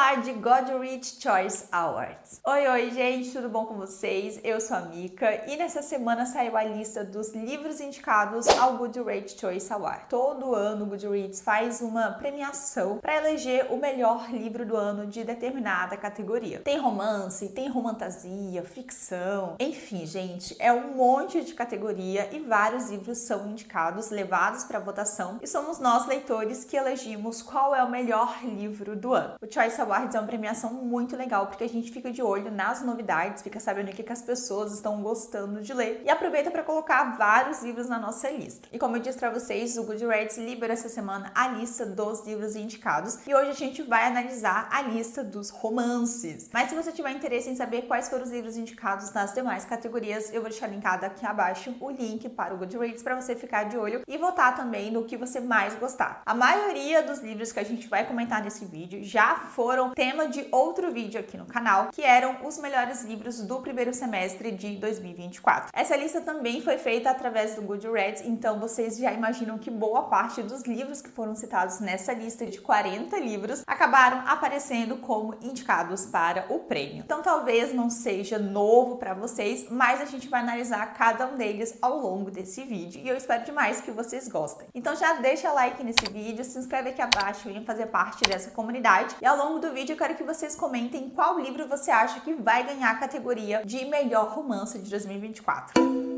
falar de Goodreads Choice Awards. Oi, gente, tudo bom com vocês? Eu sou a Mika e nessa semana saiu a lista dos livros indicados ao Goodreads Choice Award. Todo ano o Goodreads faz uma premiação para eleger o melhor livro do ano de determinada categoria. Tem romance, tem romantasia, ficção, enfim, gente, é um monte de categoria e vários livros são indicados, levados para votação e somos nós, leitores, que elegimos qual é o melhor livro do ano. O Choice Awards é uma premiação muito legal porque a gente fica de olho nas novidades, fica sabendo o que as pessoas estão gostando de ler e aproveita para colocar vários livros na nossa lista. E como eu disse para vocês, o Goodreads libera essa semana a lista dos livros indicados e hoje a gente vai analisar a lista dos romances. Mas se você tiver interesse em saber quais foram os livros indicados nas demais categorias, eu vou deixar linkado aqui abaixo o link para o Goodreads para você ficar de olho e votar também no que você mais gostar. A maioria dos livros que a gente vai comentar nesse vídeo já foram tema de outro vídeo aqui no canal, que eram os melhores livros do primeiro semestre de 2024. Essa lista também foi feita através do Goodreads, então vocês já imaginam que boa parte dos livros que foram citados nessa lista de 40 livros acabaram aparecendo como indicados para o prêmio. Então talvez não seja novo para vocês, mas a gente vai analisar cada um deles ao longo desse vídeo e eu espero demais que vocês gostem. Então já deixa like nesse vídeo, se inscreve aqui abaixo e fazer parte dessa comunidade. E ao longo do vídeo eu quero que vocês comentem qual livro você acha que vai ganhar a categoria de melhor romance de 2024.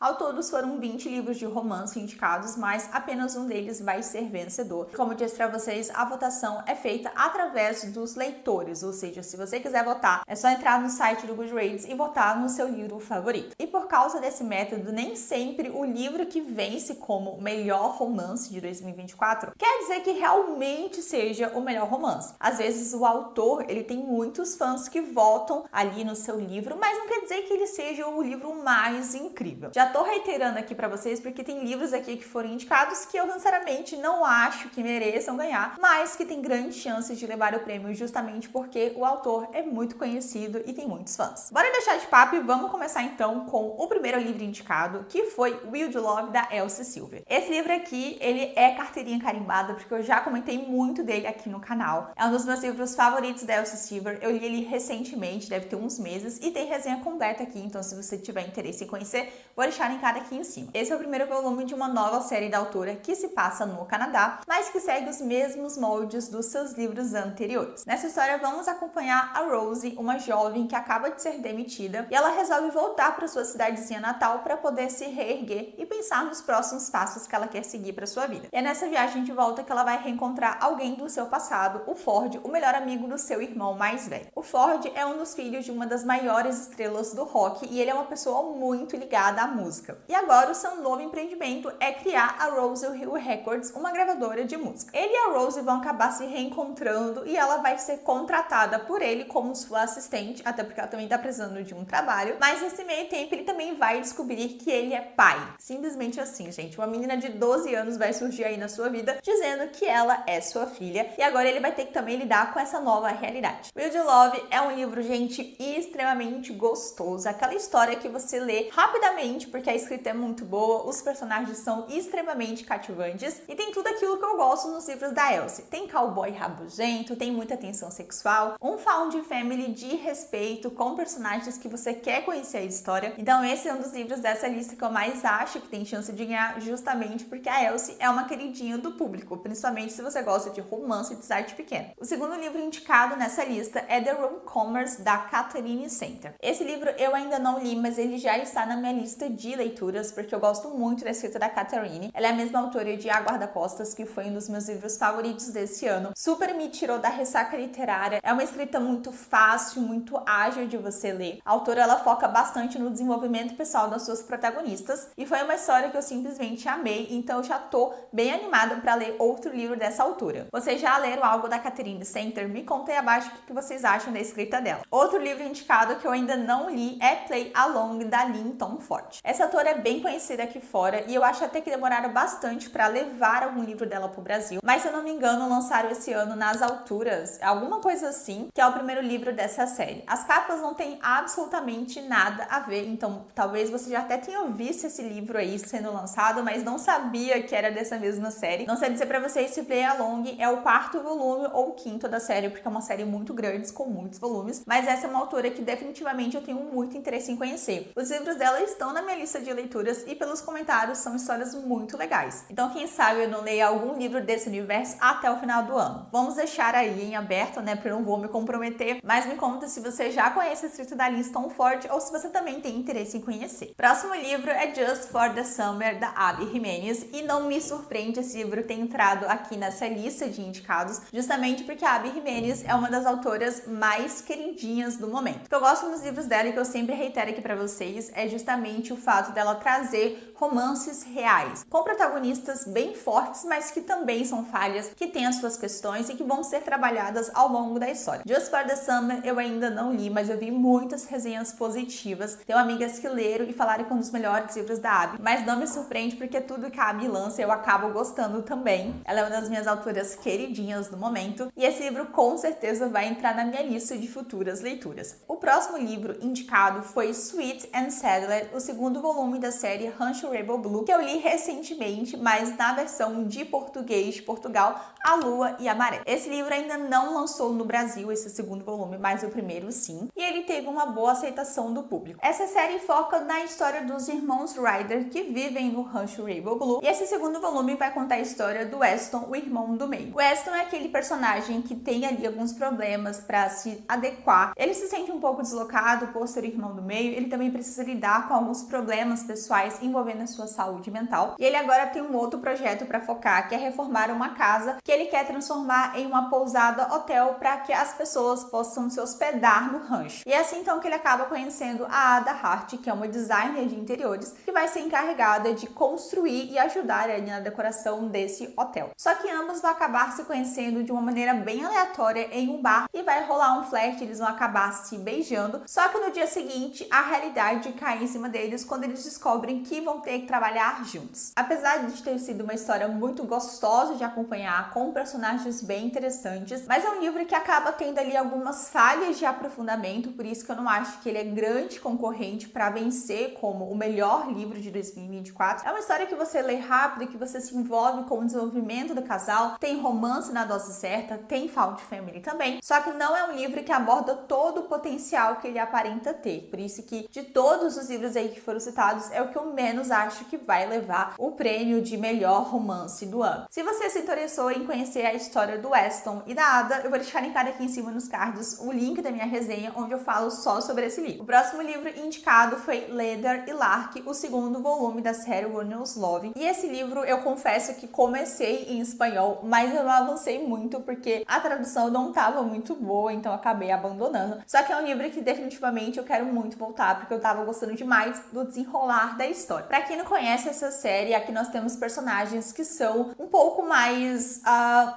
Ao todos foram 20 livros de romance indicados, mas apenas um deles vai ser vencedor. Como eu disse para vocês, a votação é feita através dos leitores, ou seja, se você quiser votar, é só entrar no site do Goodreads e votar no seu livro favorito. E por causa desse método, nem sempre o livro que vence como melhor romance de 2024 quer dizer que realmente seja o melhor romance. Às vezes o autor, ele tem muitos fãs que votam ali no seu livro, mas não quer dizer que ele seja o livro mais incrível. Já tô reiterando aqui pra vocês porque tem livros aqui que foram indicados que eu sinceramente não acho que mereçam ganhar, mas que tem grandes chances de levar o prêmio justamente porque o autor é muito conhecido e tem muitos fãs. Bora deixar de papo e vamos começar então com o primeiro livro indicado, que foi Wild Love, da Elsie Silver. Esse livro aqui, ele é carteirinha carimbada porque eu já comentei muito dele aqui no canal. É um dos meus livros favoritos da Elsie Silver. Eu li ele recentemente, deve ter uns meses, e tem resenha completa aqui, então se você tiver interesse em conhecer, vou deixar linkado aqui em cima. Esse é o primeiro volume de uma nova série da autora que se passa no Canadá, mas que segue os mesmos moldes dos seus livros anteriores. Nessa história vamos acompanhar a Rosie, uma jovem que acaba de ser demitida, e ela resolve voltar para sua cidadezinha natal para poder se reerguer e pensar nos próximos passos que ela quer seguir para sua vida. E é nessa viagem de volta que ela vai reencontrar alguém do seu passado, o Ford, o melhor amigo do seu irmão mais velho. O Ford é um dos filhos de uma das maiores estrelas do rock e ele é uma pessoa muito ligada à música. E agora o seu novo empreendimento é criar a Rose Hill Records, uma gravadora de música. Ele e a Rose vão acabar se reencontrando e ela vai ser contratada por ele como sua assistente, até porque ela também tá precisando de um trabalho, mas nesse meio tempo ele também vai descobrir que ele é pai. Simplesmente assim, gente, uma menina de 12 anos vai surgir aí na sua vida dizendo que ela é sua filha e agora ele vai ter que também lidar com essa nova realidade. Wild Love é um livro, gente, extremamente gostoso, aquela história que você lê rapidamente porque a escrita é muito boa, os personagens são extremamente cativantes e tem tudo aquilo que eu gosto nos livros da Elsie. Tem cowboy rabugento, tem muita tensão sexual, um found family de respeito com personagens que você quer conhecer a história. Então esse é um dos livros dessa lista que eu mais acho que tem chance de ganhar, justamente porque a Elsie é uma queridinha do público, principalmente se você gosta de romance e de arte pequena. O segundo livro indicado nessa lista é The Rom-Comers, da Catherine Center. Esse livro eu ainda não li, mas ele já está na minha lista de leituras, porque eu gosto muito da escrita da Catherine. Ela é a mesma autora de A Guarda-Costas, que foi um dos meus livros favoritos desse ano. Super me tirou da ressaca literária. É uma escrita muito fácil, muito ágil de você ler. A autora, ela foca bastante no desenvolvimento pessoal das suas protagonistas e foi uma história que eu simplesmente amei, então eu já tô bem animada para ler outro livro dessa autora. Vocês já leram algo da Catherine Center? Me contem aí abaixo o que vocês acham da escrita dela. Outro livro indicado que eu ainda não li é Play Along, da Lynn Tom Ford. Essa Essa autora é bem conhecida aqui fora e eu acho até que demoraram bastante para levar algum livro dela pro Brasil, mas se eu não me engano lançaram esse ano Nas Alturas, alguma coisa assim, que é o primeiro livro dessa série. As capas não têm absolutamente nada a ver, então talvez você já até tenha visto esse livro aí sendo lançado, mas não sabia que era dessa mesma série. Não sei dizer pra vocês se Play Along é o 4º volume ou o 5º da série, porque é uma série muito grande, com muitos volumes, mas essa é uma autora que definitivamente eu tenho muito interesse em conhecer. Os livros dela estão na minha lista de leituras e pelos comentários são histórias muito legais. Então quem sabe eu não leia algum livro desse universo até o final do ano. Vamos deixar aí em aberto, né, porque eu não vou me comprometer, mas me conta se você já conhece a escrita da Liz Tomford ou se você também tem interesse em conhecer. Próximo livro é Just for the Summer, da Abby Jimenez, e não me surpreende esse livro ter entrado aqui nessa lista de indicados, justamente porque a Abby Jimenez é uma das autoras mais queridinhas do momento. O que eu gosto nos livros dela e que eu sempre reitero aqui pra vocês é justamente o fato dela trazer romances reais, com protagonistas bem fortes, mas que também são falhas, que têm as suas questões e que vão ser trabalhadas ao longo da história. Just for the Summer eu ainda não li, mas eu vi muitas resenhas positivas. Tenho amigas que leram e falaram que é um dos melhores livros da Abby, mas não me surpreende porque tudo que a Abby lança eu acabo gostando também. Ela é uma das minhas autoras queridinhas do momento e esse livro com certeza vai entrar na minha lista de futuras leituras. O próximo livro indicado foi Sweet and Sadler, o 2º volume da série Rancho Rebel Blue, que eu li recentemente, mas na versão de português de Portugal, A Lua e a Maré. Esse livro ainda não lançou no Brasil, esse 2º volume, mas o primeiro sim, e ele teve uma boa aceitação do público. Essa série foca na história dos irmãos Ryder que vivem no Rancho Rebel Blue, e esse 2º volume vai contar a história do Weston, o irmão do meio. O Weston é aquele personagem que tem ali alguns problemas para se adequar. Ele se sente um pouco deslocado por ser o irmão do meio, ele também precisa lidar com alguns problemas pessoais envolvendo a sua saúde mental, e ele agora tem um outro projeto para focar, que é reformar uma casa que ele quer transformar em uma pousada hotel para que as pessoas possam se hospedar no rancho. E é assim então que ele acaba conhecendo a Ada Hart, que é uma designer de interiores, que vai ser encarregada de construir e ajudar ali na decoração desse hotel. Só que ambos vão acabar se conhecendo de uma maneira bem aleatória em um bar e vai rolar um flerte, eles vão acabar se beijando, só que no dia seguinte a realidade cai em cima deles quando eles descobrem que vão ter que trabalhar juntos. Apesar de ter sido uma história muito gostosa de acompanhar, com personagens bem interessantes, mas é um livro que acaba tendo ali algumas falhas de aprofundamento, por isso que eu não acho que ele é grande concorrente para vencer como o melhor livro de 2024. É uma história que você lê rápido, que você se envolve com o desenvolvimento do casal, tem romance na dose certa, tem found family também, só que não é um livro que aborda todo o potencial que ele aparenta ter, por isso que de todos os livros aí que foram citados, é o que eu menos acho que vai levar o prêmio de melhor romance do ano. Se você se interessou em conhecer a história do Weston e da Ada, eu vou deixar linkado aqui em cima nos cards o link da minha resenha, onde eu falo só sobre esse livro. O próximo livro indicado foi Leather e Lark, o 2º volume da série Runnels Love. E esse livro eu confesso que comecei em espanhol, mas eu não avancei muito porque a tradução não estava muito boa, então eu acabei abandonando. Só que é um livro que definitivamente eu quero muito voltar, porque eu tava gostando demais do desenrolar da história. Pra quem não conhece essa série, aqui nós temos personagens que são um pouco mais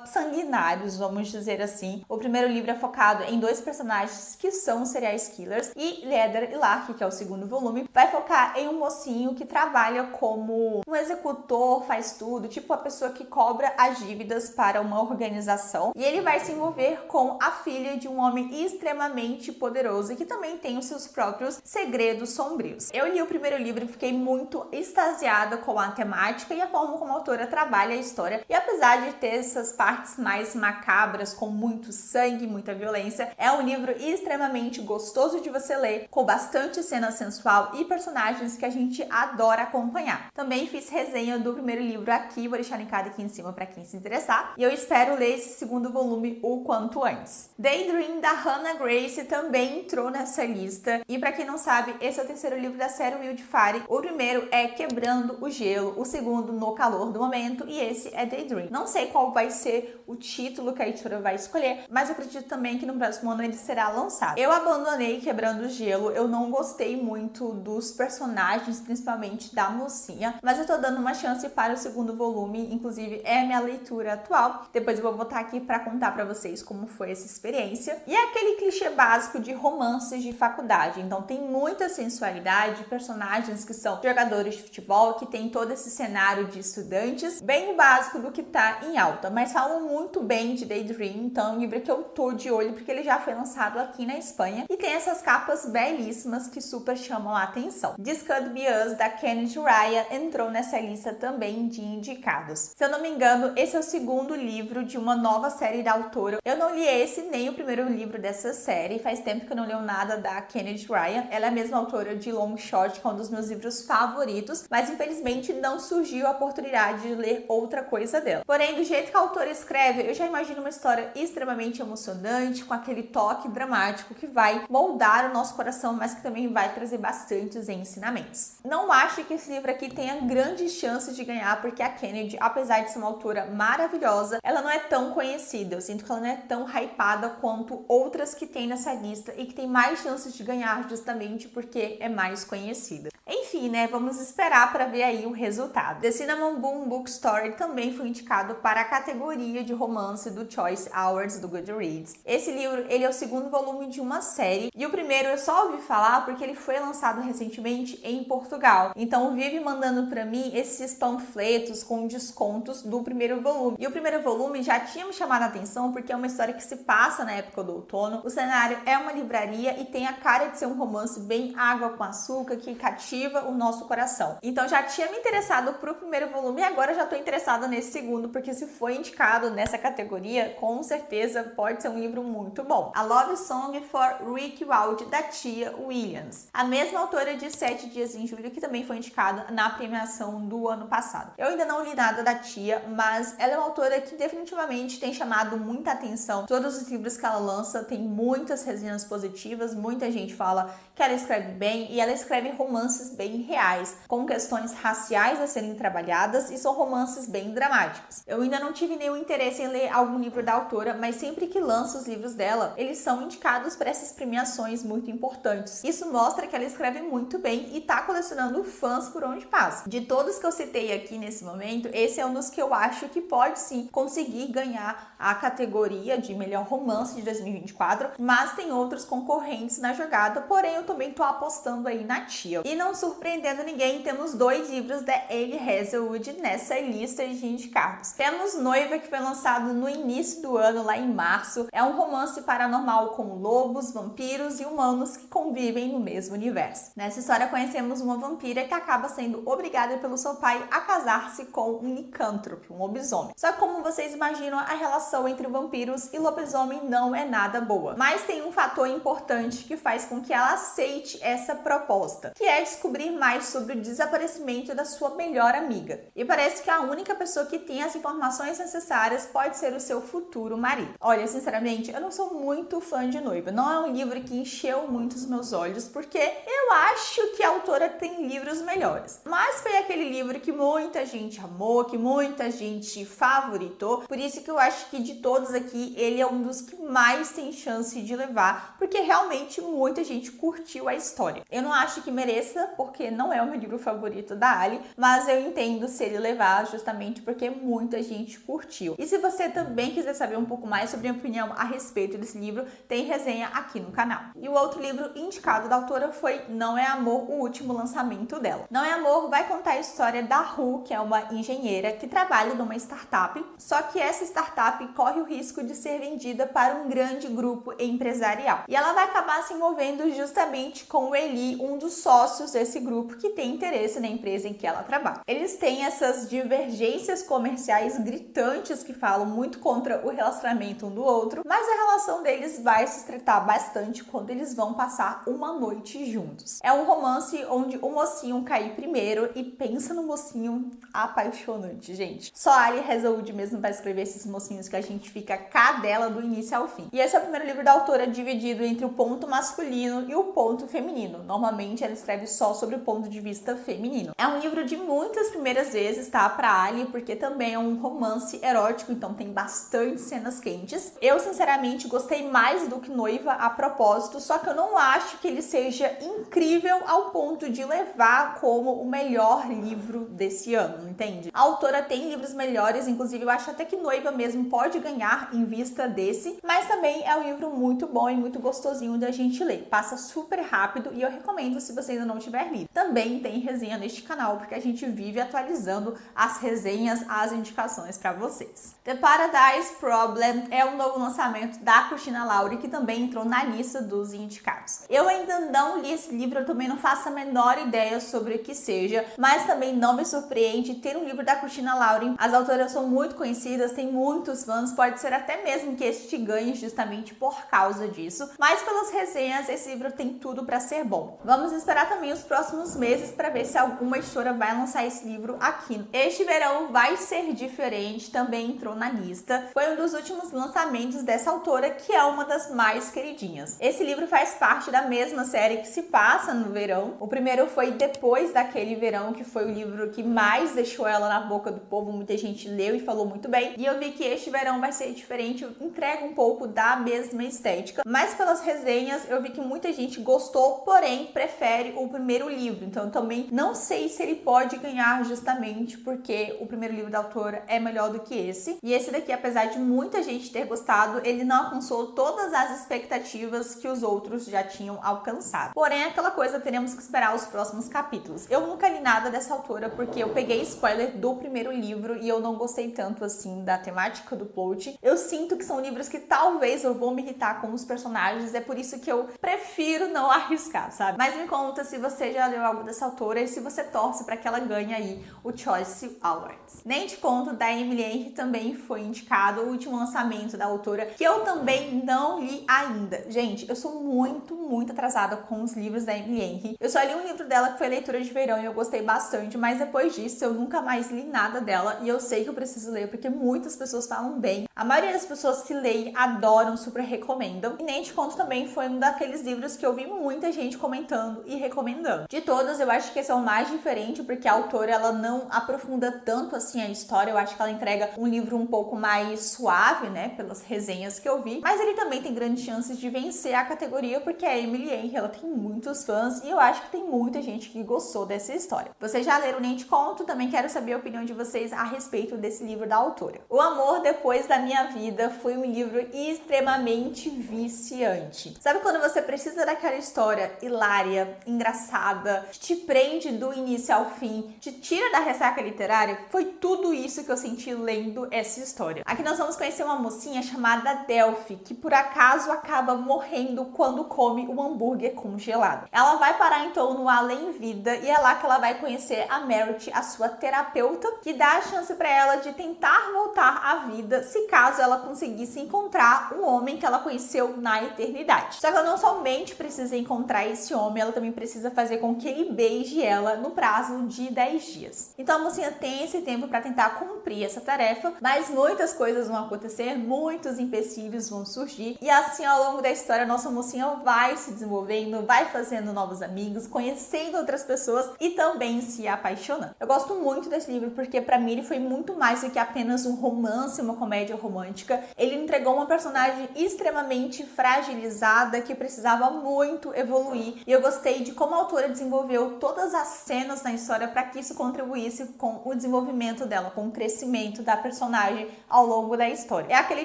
sanguinários, vamos dizer assim. O primeiro livro é focado em 2 personagens que são serial killers, e Leather e Lark, que é o 2º volume, vai focar em um mocinho que trabalha como um executor, faz tudo, tipo a pessoa que cobra as dívidas para uma organização, e ele vai se envolver com a filha de um homem extremamente poderoso e que também tem os seus próprios segredos sombrios. Eu li o primeiro livro e fiquei muito extasiada com a temática e a forma como a autora trabalha a história, e apesar de ter essas partes mais macabras, com muito sangue, muita violência, é um livro extremamente gostoso de você ler, com bastante cena sensual e personagens que a gente adora acompanhar. Também fiz resenha do primeiro livro aqui, vou deixar linkado aqui em cima para quem se interessar, e eu espero ler esse 2º volume o quanto antes. Daydream, da Hannah Grace, também entrou nessa lista, e para quem não sabe, esse é o 3º livro da série Wildfire. O primeiro é Quebrando o Gelo, o 2º No Calor do Momento, e esse é Daydream. Não sei qual vai ser o título que a editora vai escolher, mas eu acredito também que no próximo ano ele será lançado. Eu abandonei Quebrando o Gelo, eu não gostei muito dos personagens, principalmente da mocinha, mas eu tô dando uma chance para o 2º volume, inclusive é a minha leitura atual. Depois eu vou voltar aqui para contar para vocês como foi essa experiência. E é aquele clichê básico de romances de faculdade, então tem muita sensualidade, personagens personagens que são jogadores de futebol, que tem todo esse cenário de estudantes, bem básico do que tá em alta, mas falam muito bem de Daydream, então é um livro que eu tô de olho porque ele já foi lançado aqui na Espanha e tem essas capas belíssimas que super chamam a atenção. This Could Be Us, da Kennedy Ryan, entrou nessa lista também de indicados. Se eu não me engano, esse é o segundo livro de uma nova série da autora. Eu não li esse nem o primeiro livro dessa série, faz tempo que eu não leio nada da Kennedy Ryan. Ela é a mesma autora de Long Shot, que é um dos meus livros favoritos, mas infelizmente não surgiu a oportunidade de ler outra coisa dela. Porém, do jeito que a autora escreve, eu já imagino uma história extremamente emocionante, com aquele toque dramático que vai moldar o nosso coração, mas que também vai trazer bastantes ensinamentos. Não acho que esse livro aqui tenha grandes chances de ganhar, porque a Kennedy, apesar de ser uma autora maravilhosa, ela não é tão conhecida. Eu sinto que ela não é tão hypada quanto outras que tem nessa lista e que tem mais chances de ganhar justamente porque é mais conhecida. Enfim, né, vamos esperar para ver aí o resultado. The Cinnamon Boom Bookstore também foi indicado para a categoria de romance do Choice Awards do Goodreads. Esse livro, ele é o segundo volume de uma série e o primeiro eu só ouvi falar porque ele foi lançado recentemente em Portugal. Então vive mandando para mim esses panfletos com descontos do primeiro volume. E o primeiro volume já tinha me chamado a atenção porque é uma história que se passa na época do outono. O cenário é uma livraria e tem a cara de ser um romance bem água com açúcar que cativa o nosso coração. Então já tinha me interessado pro primeiro volume e agora já tô interessada nesse segundo, porque se foi indicado nessa categoria, com certeza pode ser um livro muito bom. A Love Song for Rick Wald, da Tia Williams. A mesma autora de 7 Dias em Julho, que também foi indicada na premiação do ano passado. Eu ainda não li nada da Tia, mas ela é uma autora que definitivamente tem chamado muita atenção. Todos os livros que ela lança tem muitas resenhas positivas, muita gente fala que ela escreve bem e ela escreve romances bem reais, com questões raciais a serem trabalhadas e são romances bem dramáticos. Eu ainda não tive nenhum interesse em ler algum livro da autora, mas sempre que lança os livros dela, eles são indicados para essas premiações muito importantes. Isso mostra que ela escreve muito bem e tá colecionando fãs por onde passa. De todos que eu citei aqui nesse momento, esse é um dos que eu acho que pode sim conseguir ganhar a categoria de melhor romance de 2024, mas tem outros concorrentes na jogada, porém eu também tô apostando aí na Tia. E não surpreendendo ninguém, temos 2 livros da Elie Hazelwood nessa lista de indicados. Temos Noiva, que foi lançado no início do ano, lá em março. É um romance paranormal com lobos, vampiros e humanos que convivem no mesmo universo. Nessa história conhecemos uma vampira que acaba sendo obrigada pelo seu pai a casar-se com um licântropo, um lobisomem. Só que como vocês imaginam, a relação entre vampiros e lobisomem não é nada boa. Mas tem um fator importante que faz com que ela aceite essa proposta, que é descobrir mais sobre o desaparecimento da sua melhor amiga. E parece que a única pessoa que tem as informações necessárias pode ser o seu futuro marido. Olha, sinceramente, eu não sou muito fã de Noiva. Não é um livro que encheu muito os meus olhos, porque eu acho que a autora tem livros melhores. Mas foi aquele livro que muita gente amou, que muita gente favoritou. Por isso que eu acho que de todos aqui, ele é um dos que mais tem chance de levar, porque realmente muita gente curtiu a história. Eu não acho que mereça, porque não é o meu livro favorito da Ali, mas eu entendo se ele levar justamente porque muita gente curtiu. E se você também quiser saber um pouco mais sobre a minha opinião a respeito desse livro, tem resenha aqui no canal. E o outro livro indicado da autora foi Não é Amor, o último lançamento dela. Não é Amor vai contar a história da Ru, que é uma engenheira que trabalha numa startup, só que essa startup corre o risco de ser vendida para um grande grupo empresarial. E ela vai acabar se envolvendo justamente com o Eli, um dos sócios desse grupo que tem interesse na empresa em que ela trabalha. Eles têm essas divergências comerciais gritantes que falam muito contra o relacionamento um do outro, mas a relação deles vai se estreitar bastante quando eles vão passar uma noite juntos. É um romance onde o mocinho cai primeiro e pensa no mocinho apaixonante, gente. Só a Ali Hazelwood mesmo vai escrever esses mocinhos que a gente fica cadela do início ao fim. E esse é o primeiro livro da autora dividido entre o ponto masculino e o ponto feminino. Normalmente ela escreve só sobre o ponto de vista feminino. É um livro de muitas primeiras vezes, tá? Pra Ali, porque também é um romance erótico, então tem bastante cenas quentes. Eu, sinceramente, gostei mais do que Noiva a propósito, só que eu não acho que ele seja incrível ao ponto de levar como o melhor livro desse ano, entende? A autora tem livros melhores, inclusive eu acho até que Noiva mesmo pode ganhar em vista desse, mas também é um livro muito bom e muito gostosinho da gente ler. Passa super rápido e eu recomendo se você ainda não tiver lido. Também tem resenha neste canal, porque a gente vive atualizando as resenhas, as indicações para vocês. The Paradise Problem é um novo lançamento da Christina Lauren, que também entrou na lista dos indicados. Eu ainda não li esse livro, eu também não faço a menor ideia sobre o que seja, mas também não me surpreende ter um livro da Christina Lauren. As autoras são muito conhecidas, tem muitos fãs, pode ser até mesmo que este ganhe justamente por causa disso, mas pelas resenhas esse livro tem tudo para ser bom. Vamos esperar também os próximos meses para ver se alguma editora vai lançar esse livro aqui. Este verão vai ser diferente, também entrou na lista. Foi um dos últimos lançamentos dessa autora, que é uma das mais queridinhas. Esse livro faz parte da mesma série que se passa no verão. O primeiro foi Depois daquele Verão, que foi o livro que mais deixou ela na boca do povo, muita gente leu e falou muito bem. E eu vi que este verão vai ser diferente, entrega um pouco da mesma estética, mas pelas resenhas eu vi que muita gente gostou, porém prefere o primeiro livro. Então eu também não sei se ele pode ganhar justamente porque o primeiro livro da autora é melhor do que esse. E esse daqui, apesar de muita gente ter gostado, ele não alcançou todas as expectativas que os outros já tinham alcançado. Porém, é aquela coisa, teremos que esperar os próximos capítulos. Eu nunca li nada dessa autora porque eu peguei spoiler do primeiro livro e eu não gostei tanto assim da temática do plot. Eu sinto que são livros que talvez eu vou me irritar com os personagens, é por isso que eu prefiro não arriscar, sabe? Mas me conta se você já leu algo dessa autora e se você torce para que ela ganhe aí o Choice Awards. Nem te conto da Emily Henry, também foi indicado, o último lançamento da autora, que eu também não li ainda. Gente, eu sou muito atrasada com os livros da Emily Henry. Eu só li um livro dela que foi Leitura de Verão e eu gostei bastante, mas depois disso eu nunca mais li nada dela e eu sei que eu preciso ler porque muitas pessoas falam bem. A maioria das pessoas que leem adoram, super recomendam. E Nem Te Conto também foi um daqueles livros que eu vi muita gente comentando e recomendando. De todos, eu acho que esse é o mais diferente porque a autora ela não aprofunda tanto assim a história. Eu acho que ela entrega um livro um pouco mais suave, né, pelas resenhas que eu vi, mas ele também tem grandes chances de vencer a categoria porque a Emily Henry, ela tem muitos fãs e eu acho que tem muita gente que gostou dessa história. Vocês já leram Nem Te Conto? Também quero saber a opinião de vocês a respeito desse livro da autora. O Amor Depois da Minha Vida foi um livro extremamente viciante. Sabe quando você precisa daquela história hilária, engraçada, que te prende do início ao fim, te tira da ressaca literária? Foi tudo isso que eu senti lendo essa história. Aqui nós vamos conhecer uma mocinha chamada Delphi, que por acaso acaba morrendo quando come um hambúrguer congelado. Ela vai parar então no além-vida e é lá que ela vai conhecer a Merit, a sua terapeuta, que dá a chance para ela de tentar voltar à vida se caso ela conseguisse encontrar um homem que ela conheceu na eternidade. Só que ela não somente precisa encontrar esse homem, ela também precisa fazer com que ele beije ela no prazo de 10 dias. Então a mocinha tem esse tempo para tentar cumprir essa tarefa, mas muitas coisas vão acontecer, muitos empecilhos vão surgir e assim ao longo da história nossa mocinha vai se desenvolvendo, vai fazendo novos amigos, conhecendo outras pessoas e também se apaixonando. Eu gosto muito desse livro porque para mim ele foi muito mais do que apenas um romance, uma comédia romântica. Ele entregou uma personagem extremamente fragilizada que precisava muito evoluir e eu gostei de como a autora desenvolveu todas as cenas na história para que isso contribuísse com o desenvolvimento dela, com o crescimento da personagem ao longo da história. É aquele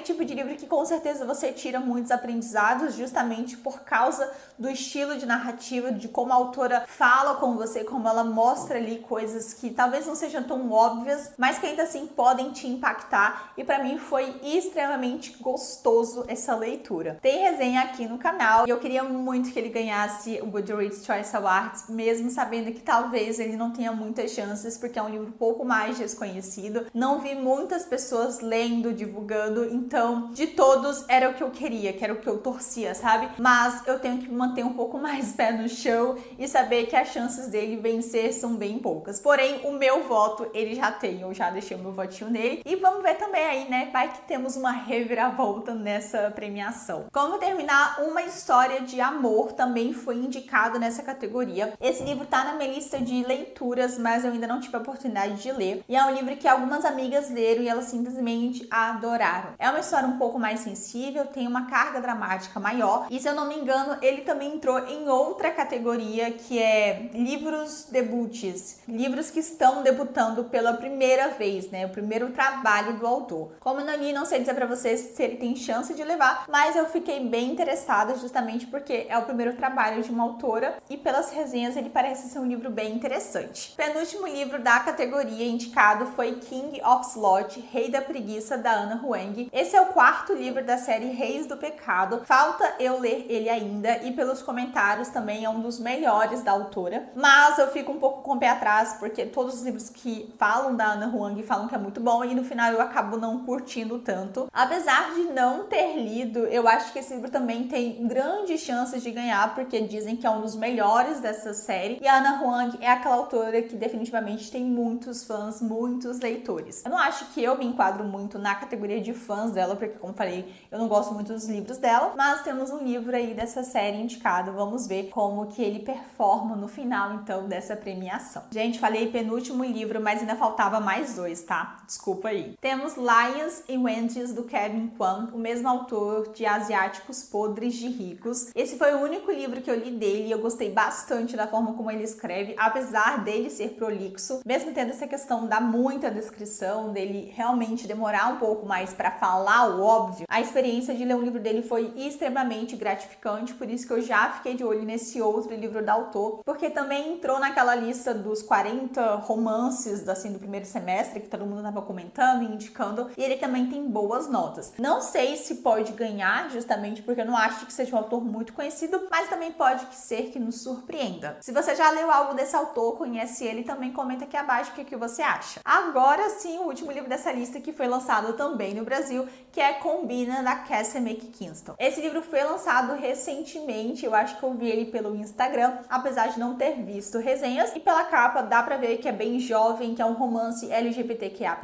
tipo de livro que com certeza você tira muitos aprendizados justamente por causa do estilo de narrativa, de como a autora fala com você, como ela mostra ali coisas que talvez não sejam tão óbvias, mas que ainda assim podem te impactar e para mim foi extremamente gostoso essa leitura. Tem resenha aqui no canal e eu queria muito que ele ganhasse o Goodreads Choice Awards, mesmo sabendo que talvez ele não tenha muitas chances porque é um livro um pouco mais desconhecido. Não vi muitas pessoas lendo, divulgando, então de todos era o que eu queria, que era o que eu torcia, sabe? Mas eu tenho que manter um pouco mais pé no chão e saber que as chances dele vencer são bem poucas. Porém, o meu voto ele já tem, eu já deixei o meu votinho nele e vamos ver também aí, né? Vai que temos uma reviravolta nessa premiação. Como Terminar uma História de Amor também foi indicado nessa categoria. Esse livro tá na minha lista de leituras, mas eu ainda não tive a oportunidade de ler. E é um livro que algumas amigas leram e elas simplesmente adoraram. É uma história um pouco mais sensível, tem uma carga dramática maior e, se eu não me engano, ele também entrou em outra categoria que é livros debuts, livros que estão debutando pela primeira vez, né? O primeiro trabalho do autor. Como eu não li, não sei dizer pra vocês se ele tem chance de levar, mas eu fiquei bem interessada justamente porque é o primeiro trabalho de uma autora e pelas resenhas ele parece ser um livro bem interessante. O penúltimo livro da categoria indicado foi King of Sloth, Rei da Preguiça, da Ana Huang. Esse é o quarto livro da série Reis do Pecado. Falta eu ler ele ainda e pelos comentários também é um dos melhores da autora, mas eu fico um pouco com o pé atrás porque todos os livros que falam da Ana Huang falam que é muito bom e no final eu acabo não curtindo tanto. Apesar de não ter lido, eu acho que esse livro também tem grandes chances de ganhar porque dizem que é um dos melhores dessa série e a Ana Huang é aquela autora que definitivamente tem muitos fãs, muitos leitores. Eu não acho que eu me enquadro muito na categoria de fãs dela, porque como falei, eu não gosto muito dos livros dela, mas temos um livro aí dessa série indicado, vamos ver como que ele performa no final então dessa premiação. Gente, falei penúltimo livro, mas ainda faltava mais dois, tá? Desculpa aí. Temos Lions and Wendy's do Kevin Kwan, o mesmo autor de Asiáticos Podres de Ricos. Esse foi o único livro que eu li dele e eu gostei bastante da forma como ele escreve, apesar dele ser prolixo, mesmo tendo essa questão da muita descrição, dele realmente demorar um pouco mais para falar o óbvio. A experiência de ler um livro dele foi extremamente gratificante, por isso que eu já fiquei de olho nesse outro livro da autor, porque também entrou naquela lista dos 40 romances assim do primeiro semestre que todo mundo estava comentando e indicando, e ele também tem boas notas. Não sei se pode ganhar, justamente porque eu não acho que seja um autor muito conhecido, mas também pode ser que nos surpreenda. Se você já leu algo desse autor, conhece ele, também comenta aqui abaixo o que você acha. Agora sim, o último livro dessa lista que foi lançado também no Brasil, que é Combina, da Cassie McKinston. Esse livro foi lançado recentemente, eu acho que eu vi ele pelo Instagram, apesar de não ter visto resenhas, e pela capa dá pra ver que é bem jovem, que é um romance LGBTQIA+,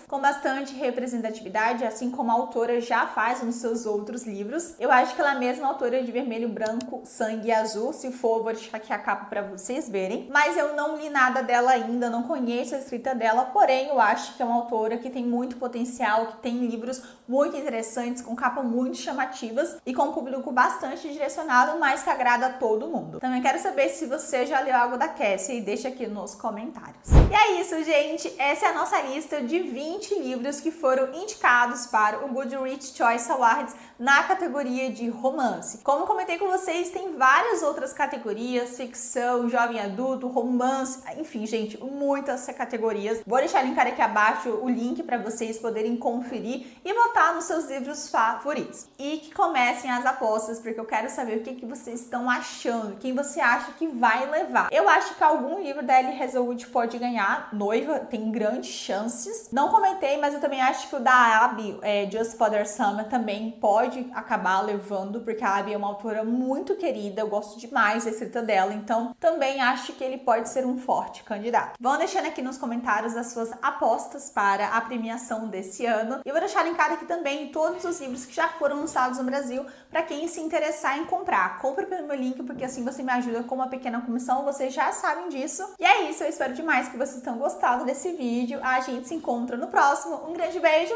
com bastante representatividade, assim como a autora já faz nos seus outros livros. Eu acho que ela é a mesma autora de Vermelho, Branco, Sangue e Azul, se for, vou deixar aqui a capa pra vocês verem, mas eu não li nada dela ainda, não conheço a escrita dela, porém eu acho que é uma autora que tem muito potencial, que tem livros muito interessantes, com capa muito chamativas e com um público bastante direcionado, mas que agrada a todo mundo. Também quero saber se você já leu algo da Cassie e deixa aqui nos comentários. E é isso, gente, essa é a nossa lista de 20 livros que foram indicados para o Goodreads Choice Awards na categoria de romance. Como comentei com vocês, tem várias outras categorias, ficção, jovem adulto, romance, enfim, gente, muitas categorias. Vou deixar linkado aqui abaixo o link para vocês poderem conferir e votar nos seus livros favoritos. E que comecem as apostas, porque eu quero saber o que vocês estão achando, quem você acha que vai levar. Eu acho que algum livro da Ellie Hazelwood pode ganhar, Noiva, tem grandes chances. Não comentei, mas eu também acho que o da Abby, Just Father Summer, também pode acabar levando, porque a Abby é uma autora muito querida, eu gosto demais da escrita dela, então também acho que ele pode ser um forte candidato. Vão deixando aqui nos comentários as suas apostas para a premiação desse ano. E eu vou deixar linkado aqui também todos os livros que já foram lançados no Brasil, para quem se interessar em comprar. Compre pelo meu link, porque assim você me ajuda com uma pequena comissão, vocês já sabem disso. E é isso, eu espero demais que vocês tenham gostado desse vídeo. A gente se encontra no próximo. Um grande beijo,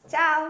tchau!